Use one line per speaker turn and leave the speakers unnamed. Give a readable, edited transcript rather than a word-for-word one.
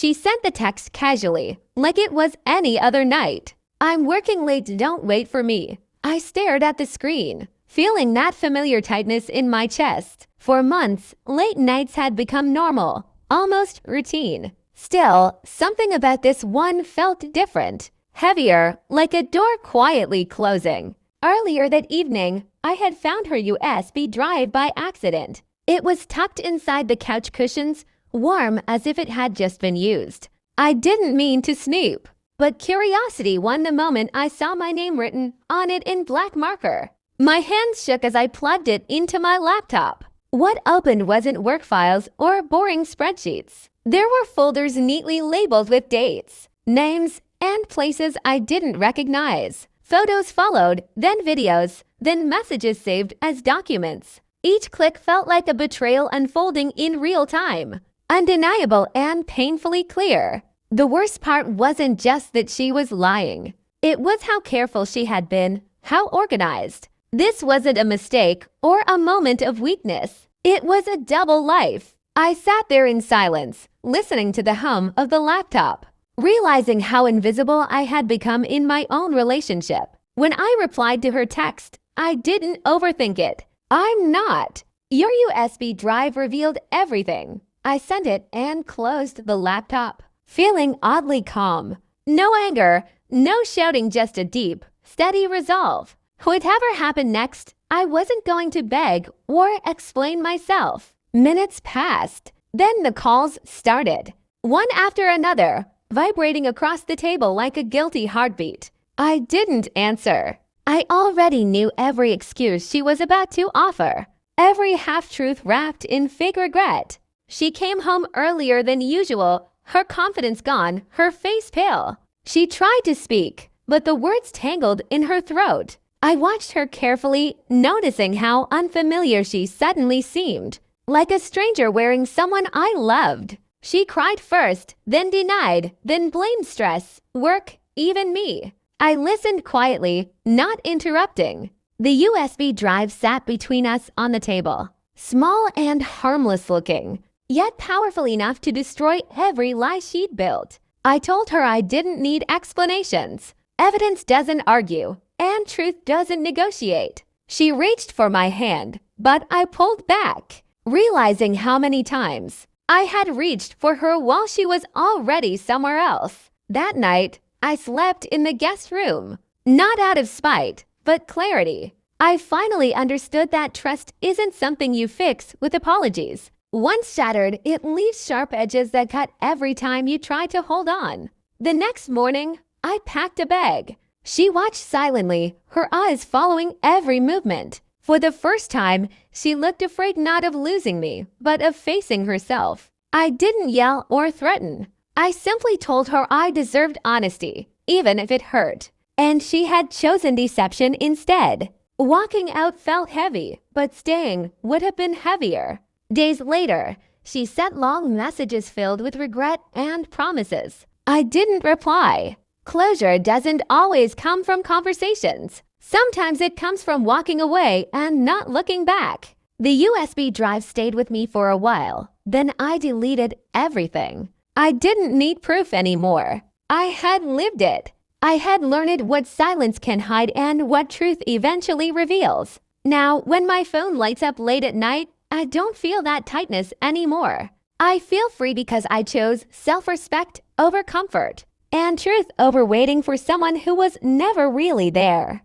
She sent the text casually, like it was any other night. "I'm working late, don't wait for me." I stared at the screen, feeling that familiar tightness in my chest. For months, late nights had become normal, almost routine. Still, something about this one felt different, heavier, like a door quietly closing. Earlier that evening, I had found her USB drive by accident. It was tucked inside the couch cushions, warm as if it had just been used. I didn't mean to snoop, but curiosity won the moment I saw my name written on it in black marker. My hands shook as I plugged it into my laptop. What opened wasn't work files or boring spreadsheets. There were folders neatly labeled with dates, names, and places I didn't recognize. Photos followed, then videos, then messages saved as documents. Each click felt like a betrayal unfolding in real time, undeniable and painfully clear. The worst part wasn't just that she was lying. It was how careful she had been, how organized. This wasn't a mistake or a moment of weakness. It was a double life. I sat there in silence, listening to the hum of the laptop, realizing how invisible I had become in my own relationship. When I replied to her text, I didn't overthink it. "I'm not." Your USB drive revealed everything. I sent it and closed the laptop, feeling oddly calm. No anger, no shouting, just a deep, steady resolve. Whatever happened next, I wasn't going to beg or explain myself. Minutes passed. Then the calls started, one after another, vibrating across the table like a guilty heartbeat. I didn't answer. I already knew every excuse she was about to offer, every half-truth wrapped in fake regret. She came home earlier than usual, her confidence gone, her face pale. She tried to speak, but the words tangled in her throat. I watched her carefully, noticing how unfamiliar she suddenly seemed, like a stranger wearing someone I loved. She cried first, then denied, then blamed stress, work, even me. I listened quietly, not interrupting. The USB drive sat between us on the table, small and harmless looking, yet powerful enough to destroy every lie she'd built. I told her I didn't need explanations. Evidence doesn't argue, and truth doesn't negotiate. She reached for my hand, but I pulled back, realizing how many times I had reached for her while she was already somewhere else. That night, I slept in the guest room, not out of spite, but clarity. I finally understood that trust isn't something you fix with apologies. Once shattered, it leaves sharp edges that cut every time you try to hold on. The next morning, I packed a bag. She watched silently, her eyes following every movement. For the first time, she looked afraid not of losing me, but of facing herself. I didn't yell or threaten. I simply told her I deserved honesty, even if it hurt. And she had chosen deception instead. Walking out felt heavy, but staying would have been heavier. Days later, she sent long messages filled with regret and promises. I didn't reply. Closure doesn't always come from conversations. Sometimes it comes from walking away and not looking back. The USB drive stayed with me for a while. Then I deleted everything. I didn't need proof anymore. I had lived it. I had learned what silence can hide and what truth eventually reveals. Now, when my phone lights up late at night, I don't feel that tightness anymore. I feel free because I chose self-respect over comfort and truth over waiting for someone who was never really there.